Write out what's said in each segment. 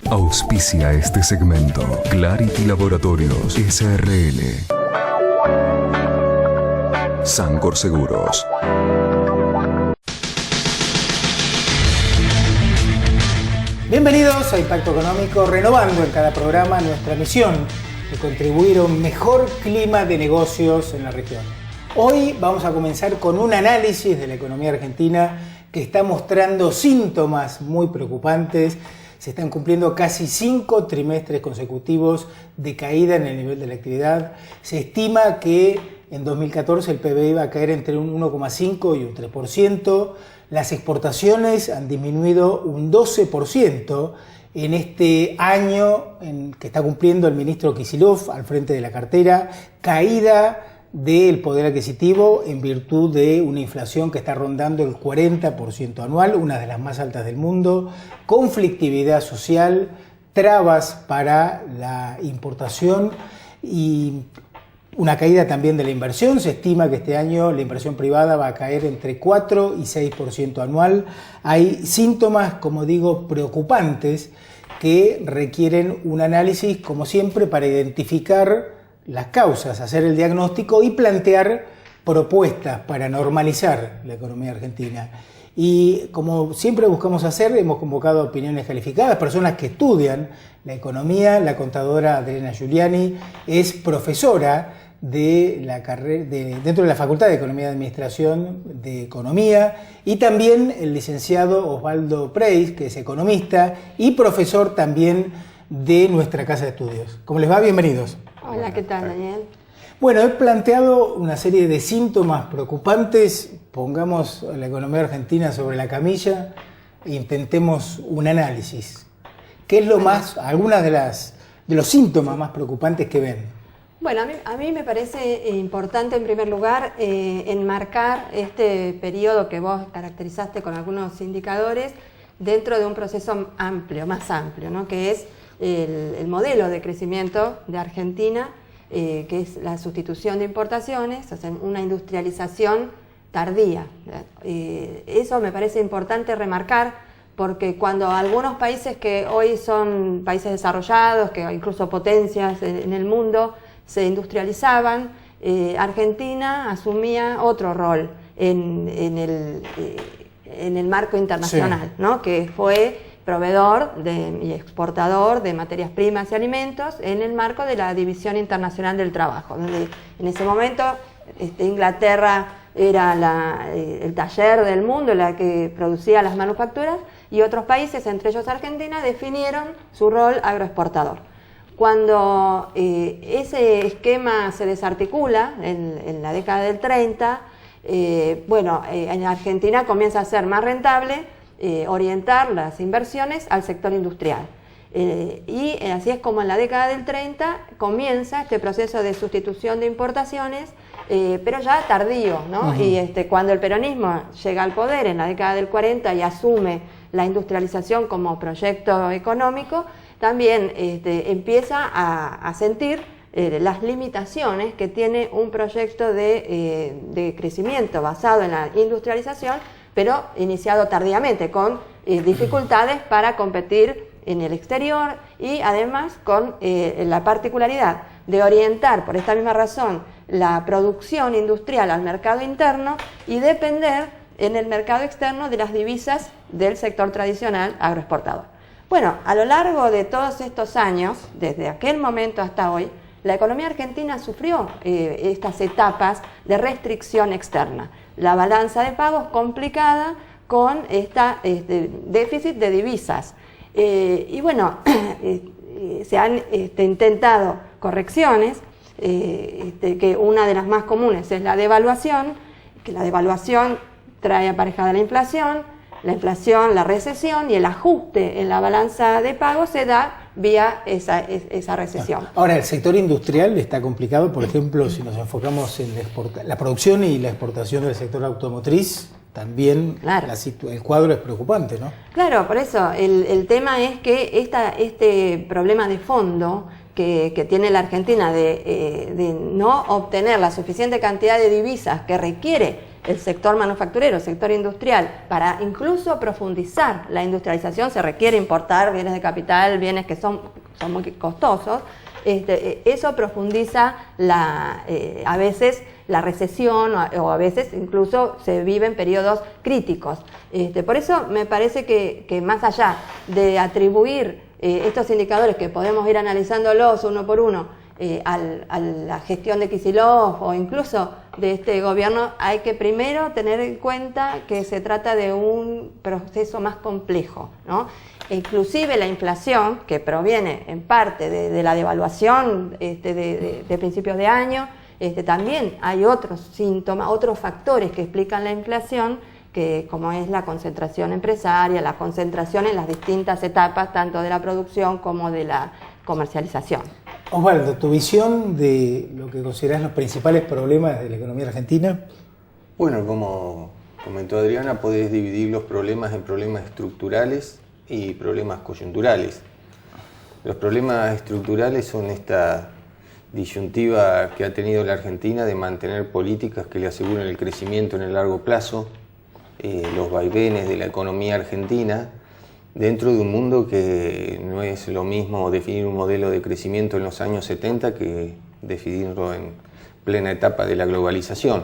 Auspicia este segmento Clarity Laboratorios S.R.L. Sancor Seguros. Bienvenidos a Impacto Económico, renovando en cada programa nuestra misión de contribuir a un mejor clima de negocios en la región. Hoy vamos a comenzar con un análisis de la economía argentina que está mostrando síntomas muy preocupantes. Se están cumpliendo casi 5 trimestres consecutivos de caída en el nivel de la actividad. Se estima que en 2014 el PBI va a caer entre un 1,5 y un 3%. Las exportaciones han disminuido un 12% en este año que está cumpliendo el ministro Kicillof al frente de la cartera. Caída del poder adquisitivo en virtud de una inflación que está rondando el 40% anual, una de las más altas del mundo, conflictividad social, trabas para la importación y una caída también de la inversión. Se estima que este año la inversión privada va a caer entre 4 y 6% anual. Hay síntomas, como digo, preocupantes que requieren un análisis, como siempre, para identificar las causas, hacer el diagnóstico y plantear propuestas para normalizar la economía argentina. Y como siempre buscamos hacer, hemos convocado opiniones calificadas, personas que estudian la economía. La contadora Adriana Giuliani es profesora de la carrera dentro de la Facultad de Economía y Administración de Economía, y también el licenciado Osvaldo Preis, que es economista y profesor también de nuestra Casa de Estudios. ¿Cómo les va? Bienvenidos. Hola, ¿qué tal, Daniel? Bueno, he planteado una serie de síntomas preocupantes. Pongamos a la economía argentina sobre la camilla e intentemos un análisis. ¿Qué es algunas de los síntomas más preocupantes que ven? Bueno, a mí me parece importante, en primer lugar, enmarcar este periodo que vos caracterizaste con algunos indicadores dentro de un proceso amplio, más amplio, ¿no? Que es el modelo de crecimiento de Argentina, que es la sustitución de importaciones, o sea, una industrialización tardía. Eso me parece importante remarcar, porque cuando algunos países que hoy son países desarrollados, que incluso potencias en el mundo, se industrializaban, Argentina asumía otro rol en el marco internacional, sí, ¿no? Que fue proveedor y exportador de materias primas y alimentos en el marco de la División Internacional del Trabajo, donde en ese momento Inglaterra era el taller del mundo, la que producía las manufacturas, y otros países, entre ellos Argentina, definieron su rol agroexportador. Cuando ese esquema se desarticula en la década del 30, en Argentina comienza a ser más rentable orientar las inversiones al sector industrial. Y así es como en la década del 30 comienza este proceso de sustitución de importaciones, pero ya tardío, ¿no? Uh-huh. Y cuando el peronismo llega al poder en la década del 40 y asume la industrialización como proyecto económico, también empieza a sentir las limitaciones que tiene un proyecto de crecimiento basado en la industrialización, pero iniciado tardíamente, con dificultades para competir en el exterior, y además con la particularidad de orientar, por esta misma razón, la producción industrial al mercado interno y depender en el mercado externo de las divisas del sector tradicional agroexportador. Bueno, a lo largo de todos estos años, desde aquel momento hasta hoy, la economía argentina sufrió estas etapas de restricción externa. La balanza de pagos complicada con déficit de divisas. Se han intentado correcciones, que una de las más comunes es la devaluación, que la devaluación trae aparejada la inflación, la recesión, y el ajuste en la balanza de pagos se da vía esa recesión. Ahora, el sector industrial está complicado, por ejemplo, si nos enfocamos en la producción y la exportación del sector automotriz, también claro, el cuadro es preocupante, ¿no? Claro, por eso el tema es que este problema de fondo que tiene la Argentina de no obtener la suficiente cantidad de divisas que requiere el sector manufacturero, el sector industrial, para incluso profundizar la industrialización se requiere importar bienes de capital, bienes que son muy costosos. Eso profundiza a veces la recesión o a veces incluso se viven periodos críticos. Por eso me parece que más allá de atribuir estos indicadores que podemos ir analizándolos uno por uno a la gestión de Kicillof o incluso de este gobierno, hay que primero tener en cuenta que se trata de un proceso más complejo, ¿no? Inclusive la inflación, que proviene en parte de la devaluación de principios de año, también hay otros síntomas, otros factores que explican la inflación, que como es la concentración empresaria, la concentración en las distintas etapas, tanto de la producción como de la comercialización. Osvaldo, tu visión de lo que considerás los principales problemas de la economía argentina. Bueno, como comentó Adriana, podés dividir los problemas en problemas estructurales y problemas coyunturales. Los problemas estructurales son esta disyuntiva que ha tenido la Argentina de mantener políticas que le aseguren el crecimiento en el largo plazo, los vaivenes de la economía argentina, dentro de un mundo que no es lo mismo definir un modelo de crecimiento en los años 70 que definirlo en plena etapa de la globalización.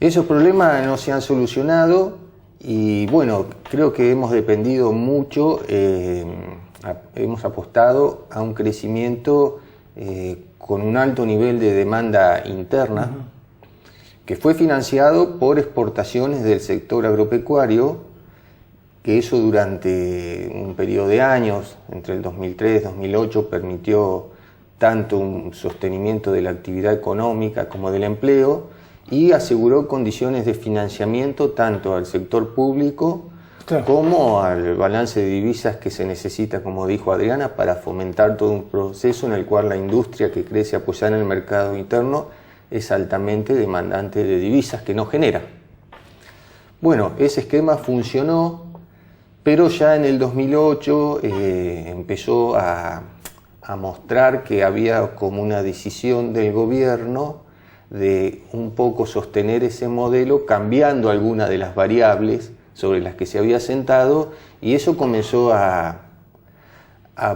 Esos problemas no se han solucionado y bueno, creo que hemos dependido mucho, hemos apostado a un crecimiento con un alto nivel de demanda interna, que fue financiado por exportaciones del sector agropecuario, que eso durante un periodo de años, entre el 2003 y 2008, permitió tanto un sostenimiento de la actividad económica como del empleo y aseguró condiciones de financiamiento tanto al sector público como al balance de divisas que se necesita, como dijo Adriana, para fomentar todo un proceso en el cual la industria que crece apoyada en el mercado interno es altamente demandante de divisas que no genera. Bueno, ese esquema funcionó, pero ya en el 2008 empezó a mostrar que había como una decisión del gobierno de un poco sostener ese modelo, cambiando algunas de las variables sobre las que se había sentado, y eso comenzó a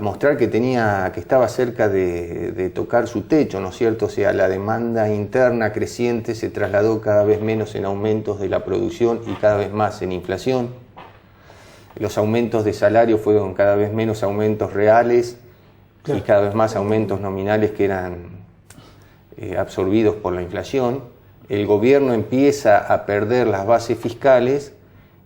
mostrar que estaba cerca de tocar su techo, ¿no es cierto? O sea, la demanda interna creciente se trasladó cada vez menos en aumentos de la producción y cada vez más en inflación. Los aumentos de salario fueron cada vez menos aumentos reales y cada vez más aumentos nominales que eran absorbidos por la inflación. El gobierno empieza a perder las bases fiscales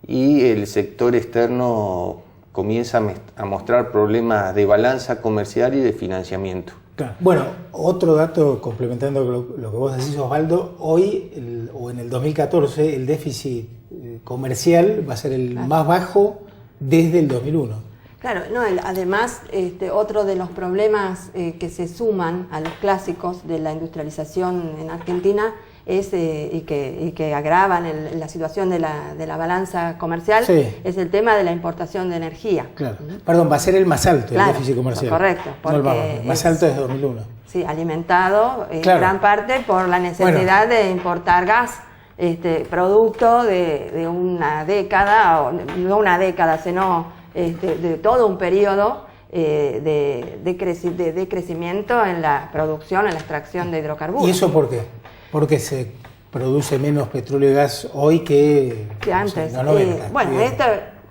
y el sector externo comienza a mostrar problemas de balanza comercial y de financiamiento. Claro. Bueno, otro dato complementando lo que vos decís, Osvaldo, hoy o en el 2014 el déficit comercial va a ser el más bajo desde el 2001. Claro, no, además otro de los problemas que se suman a los clásicos de la industrialización en Argentina es, y que agravan la situación de la balanza comercial, es el tema de la importación de energía. Claro. Perdón, va a ser el más alto, el déficit comercial. Correcto. Porque el más alto es 2001. Sí, alimentado en gran parte por la necesidad de importar gas. Producto de una década, o no una década, sino de todo un periodo de crecimiento en la producción, en la extracción de hidrocarburos. ¿Y eso por qué? Porque se produce menos petróleo y gas hoy que antes. No, 90. Bueno, esto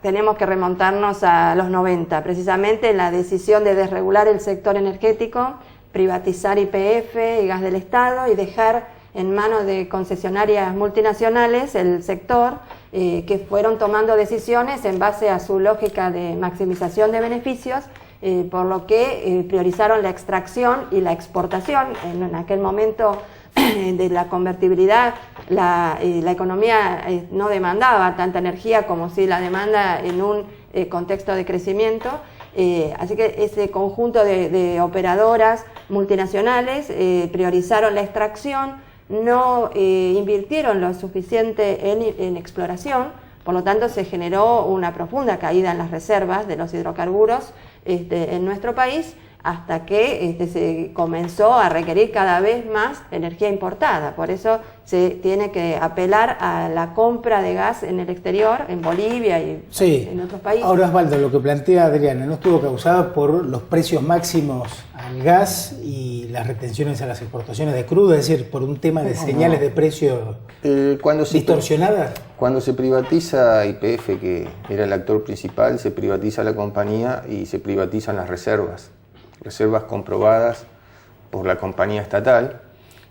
tenemos que remontarnos a los 90, precisamente la decisión de desregular el sector energético, privatizar YPF y gas del Estado y dejar en manos de concesionarias multinacionales el sector, que fueron tomando decisiones en base a su lógica de maximización de beneficios, por lo que priorizaron la extracción y la exportación. En aquel momento de la convertibilidad, la economía no demandaba tanta energía como si la demanda en un contexto de crecimiento. Así que ese conjunto de operadoras multinacionales priorizaron la extracción, no invirtieron lo suficiente en exploración, por lo tanto se generó una profunda caída en las reservas de los hidrocarburos en nuestro país, hasta que se comenzó a requerir cada vez más energía importada. Por eso se tiene que apelar a la compra de gas en el exterior, en Bolivia y en otros países. Ahora, Osvaldo, lo que plantea Adriana no estuvo causado por los precios máximos al gas y las retenciones a las exportaciones de crudo, es decir, por un tema de señales de precio distorsionadas. Cuando se privatiza YPF, que era el actor principal, se privatiza la compañía y se privatizan las reservas comprobadas por la compañía estatal,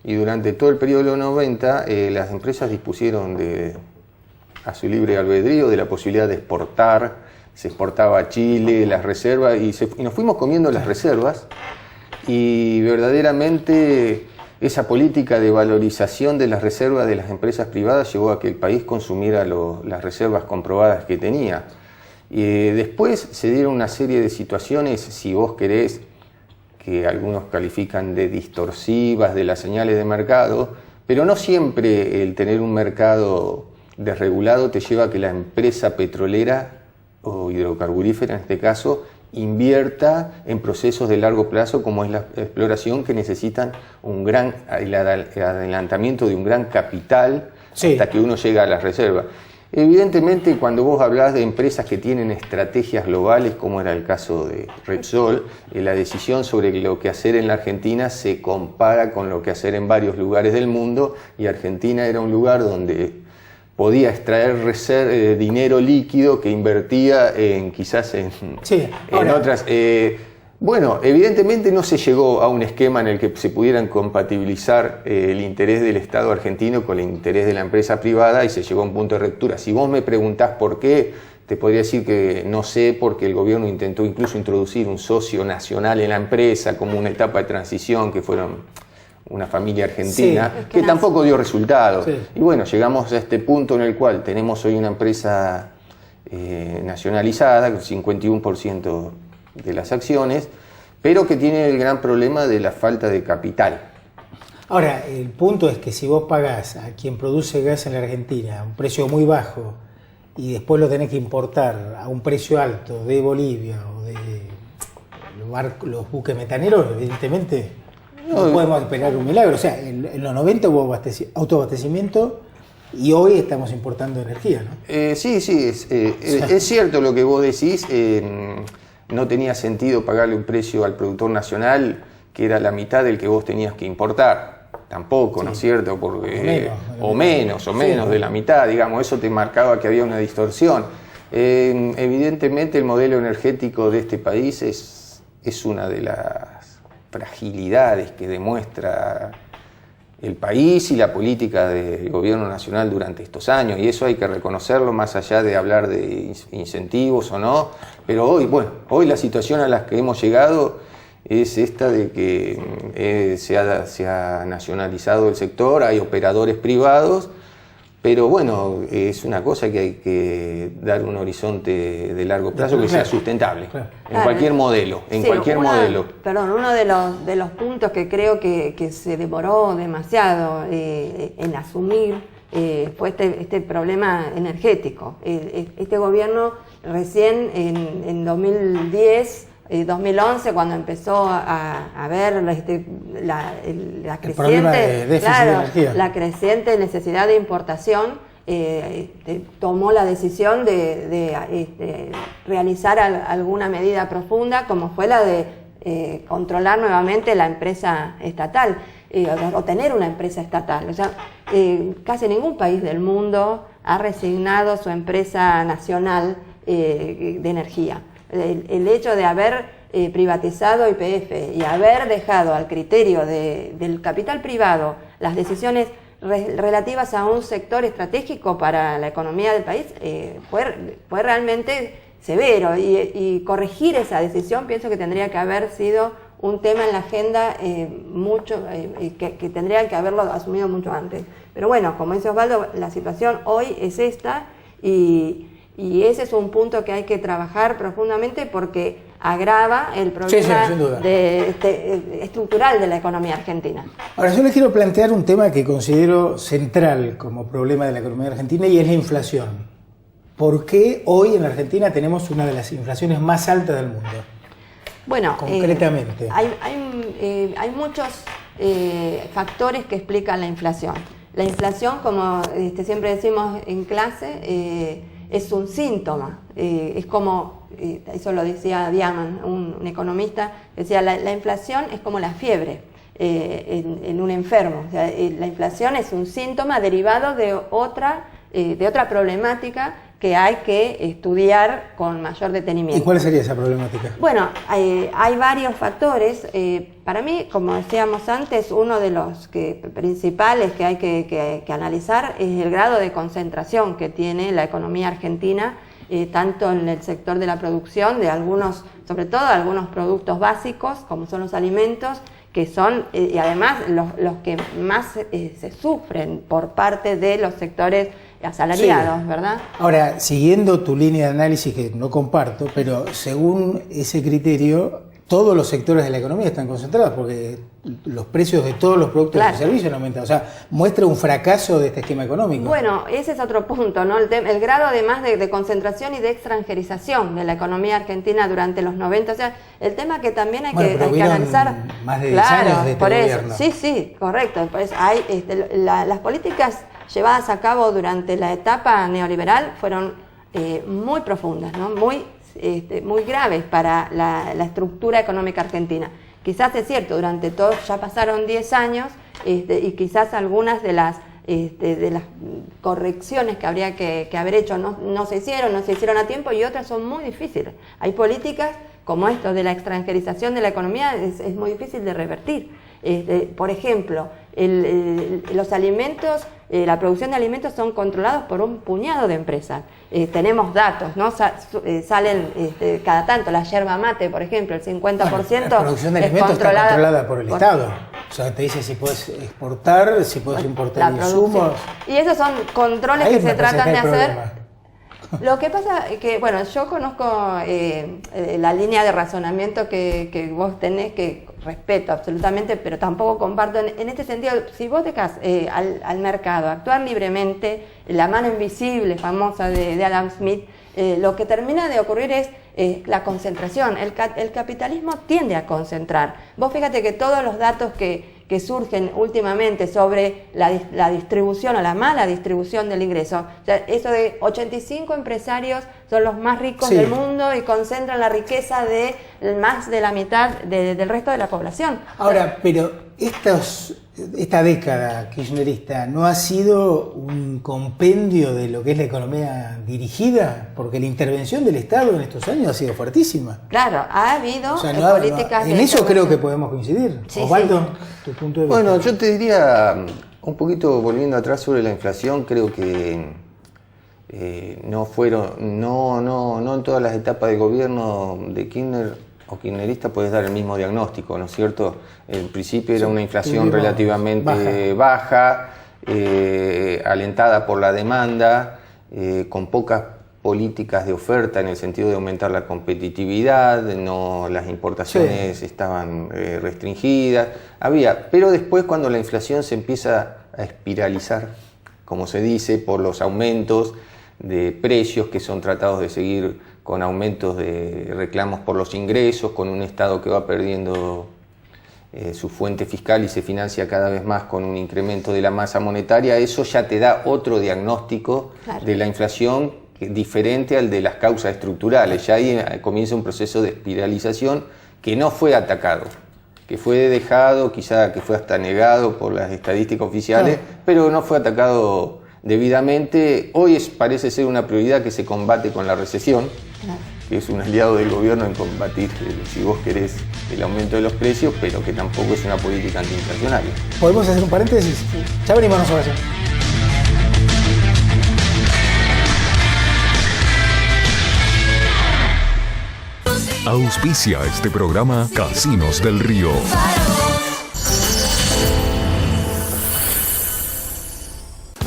y durante todo el periodo de los 90 las empresas dispusieron a su libre albedrío de la posibilidad de exportar. Se exportaba a Chile las reservas y nos fuimos comiendo las reservas, y verdaderamente esa política de valorización de las reservas de las empresas privadas llevó a que el país consumiera las reservas comprobadas que tenía. Y después se dieron una serie de situaciones, si vos querés, que algunos califican de distorsivas de las señales de mercado, pero no siempre el tener un mercado desregulado te lleva a que la empresa petrolera o hidrocarburífera, en este caso, invierta en procesos de largo plazo como es la exploración, que necesitan el adelantamiento de un gran capital hasta que uno llega a las reservas. Evidentemente, cuando vos hablás de empresas que tienen estrategias globales, como era el caso de Repsol, la decisión sobre lo que hacer en la Argentina se compara con lo que hacer en varios lugares del mundo, y Argentina era un lugar donde podía extraer dinero líquido que invertía quizás en otras. Bueno, evidentemente no se llegó a un esquema en el que se pudieran compatibilizar el interés del Estado argentino con el interés de la empresa privada, y se llegó a un punto de ruptura. Si vos me preguntás por qué, te podría decir que no sé, porque el gobierno intentó incluso introducir un socio nacional en la empresa como una etapa de transición, que fueron una familia argentina, que tampoco dio resultado. Y bueno, llegamos a este punto en el cual tenemos hoy una empresa nacionalizada, con 51% de las acciones, pero que tiene el gran problema de la falta de capital. Ahora, el punto es que si vos pagás a quien produce gas en la Argentina a un precio muy bajo y después lo tenés que importar a un precio alto de Bolivia o de los buques metaneros, evidentemente no podemos esperar un milagro. O sea, en los 90 hubo autoabastecimiento y hoy estamos importando energía, ¿no? Sí, es cierto lo que vos decís. No tenía sentido pagarle un precio al productor nacional que era la mitad del que vos tenías que importar. Tampoco, ¿no es cierto? Porque, o menos de la mitad, digamos. Eso te marcaba que había una distorsión. Evidentemente el modelo energético de este país es una de las fragilidades que demuestra el país y la política del gobierno nacional durante estos años, y eso hay que reconocerlo, más allá de hablar de incentivos o no. Pero hoy la situación a la que hemos llegado es esta de que se ha nacionalizado el sector, hay operadores privados, pero bueno, es una cosa que hay que dar un horizonte de largo plazo que sea sustentable, en cualquier modelo, Perdón, uno de los puntos que creo que se demoró demasiado en asumir fue este problema energético. Este gobierno recién en 2010, 2011, cuando empezó a ver la creciente necesidad de importación, tomó la decisión de realizar alguna medida profunda, como fue la de controlar nuevamente la empresa estatal, o tener una empresa estatal. O sea, casi ningún país del mundo ha resignado su empresa nacional de energía. El hecho de haber privatizado YPF y haber dejado al criterio del capital privado las decisiones relativas a un sector estratégico para la economía del país fue realmente severo, y corregir esa decisión pienso que tendría que haber sido un tema en la agenda que tendrían que haberlo asumido mucho antes. Pero bueno, como dice Osvaldo, la situación hoy es esta, y ese es un punto que hay que trabajar profundamente, porque agrava el problema estructural de la economía argentina. Ahora, yo les quiero plantear un tema que considero central como problema de la economía argentina, y es la inflación. ¿Por qué hoy en la Argentina tenemos una de las inflaciones más altas del mundo? Bueno, concretamente. Hay muchos factores que explican la inflación. La inflación, como siempre decimos en clase, es un síntoma. Es como, eso lo decía Diamant, un economista, decía la inflación es como la fiebre en un enfermo. O sea, la inflación es un síntoma derivado de otra problemática que hay que estudiar con mayor detenimiento. ¿Y cuál sería esa problemática? Bueno, hay varios factores. Para mí, como decíamos antes, uno de los principales que hay que analizar es el grado de concentración que tiene la economía argentina, tanto en el sector de la producción de algunos, sobre todo algunos productos básicos, como son los alimentos, que son, y además los que más se sufren por parte de los sectores asalariados, sí. ¿Verdad? Ahora, siguiendo tu línea de análisis que no comparto, pero según ese criterio, todos los sectores de la economía están concentrados porque los precios de todos los productos y servicios han aumentado. O sea, muestra un fracaso de este esquema económico. Bueno, ese es otro punto, ¿no? El grado además de concentración y de extranjerización de la economía argentina durante los 90. O sea, el tema que también hay que analizar. Más de 10 años de este gobierno. Sí, correcto. Pues hay las políticas llevadas a cabo durante la etapa neoliberal fueron muy profundas, ¿no? Muy graves para la estructura económica argentina. Quizás es cierto, durante todo, ya pasaron 10 años y quizás algunas de las correcciones que habría que haber hecho no se hicieron a tiempo, y otras son muy difíciles. Hay políticas como esto de la extranjerización de la economía, es muy difícil de revertir. Por ejemplo, los alimentos, la producción de alimentos son controlados por un puñado de empresas. Tenemos datos, ¿no? Salen cada tanto, la yerba mate, por ejemplo, el 50%. La producción de alimentos está controlada por el Estado. O sea, te dice si puedes exportar, si puedes importar insumos. Y esos son controles que se tratan de hacer. Lo que pasa es que, bueno, yo conozco la línea de razonamiento que vos tenés, que respeto absolutamente, pero tampoco comparto. En este sentido, si vos dejas al mercado actuar libremente, la mano invisible famosa de Adam Smith, lo que termina de ocurrir es la concentración. El capitalismo tiende a concentrar. Vos fíjate que todos los datos que surgen últimamente sobre la distribución o la mala distribución del ingreso. O sea, eso de 85 empresarios son los más ricos del mundo y concentran la riqueza de más de la mitad del resto de la población. Ahora, pero esta década kirchnerista no ha sido un compendio de lo que es la economía dirigida, porque la intervención del Estado en estos años ha sido fuertísima. Claro, ha habido políticas de en eso creo que podemos coincidir. Sí, Osvaldo, tu punto de vista. Bueno, yo te diría, un poquito volviendo atrás sobre la inflación, creo que no en todas las etapas de gobierno de Kirchner o kirchnerista puedes dar el mismo diagnóstico, ¿no es cierto? En principio era una inflación relativamente baja, alentada por la demanda, con pocas políticas de oferta en el sentido de aumentar la competitividad, las importaciones estaban restringidas, pero después cuando la inflación se empieza a espiralizar, como se dice, por los aumentos de precios que son tratados de seguir con aumentos de reclamos por los ingresos, con un Estado que va perdiendo su fuente fiscal y se financia cada vez más con un incremento de la masa monetaria, eso ya te da otro diagnóstico de la inflación diferente al de las causas estructurales. Ya ahí comienza un proceso de espiralización que no fue atacado, que fue dejado, quizá que fue hasta negado por las estadísticas oficiales, pero no fue atacado debidamente. Hoy parece ser una prioridad que se combate con la recesión, que es un aliado del gobierno en combatir, si vos querés, el aumento de los precios, pero que tampoco es una política antiinflacionaria. ¿Podemos hacer un paréntesis? Sí. Ya venimos nosotros. Auspicia este programa Casinos del Río.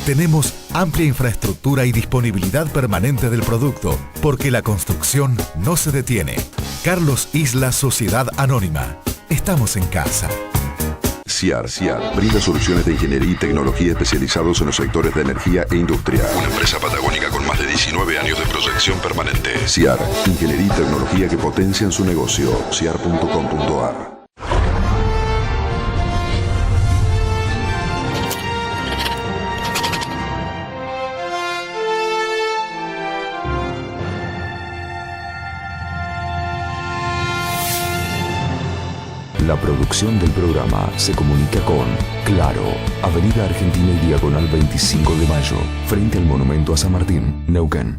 Tenemos amplia infraestructura y disponibilidad permanente del producto, porque la construcción no se detiene. Carlos Isla Sociedad Anónima. Estamos en casa. CIAR brinda soluciones de ingeniería y tecnología especializados en los sectores de energía e industria. Una empresa patagónica con más de 19 años de proyección permanente. CIAR, ingeniería y tecnología que potencian su negocio. CIAR.com.ar. La producción del programa se comunica con Claro, Avenida Argentina y Diagonal 25 de Mayo, frente al Monumento a San Martín, Neuquén.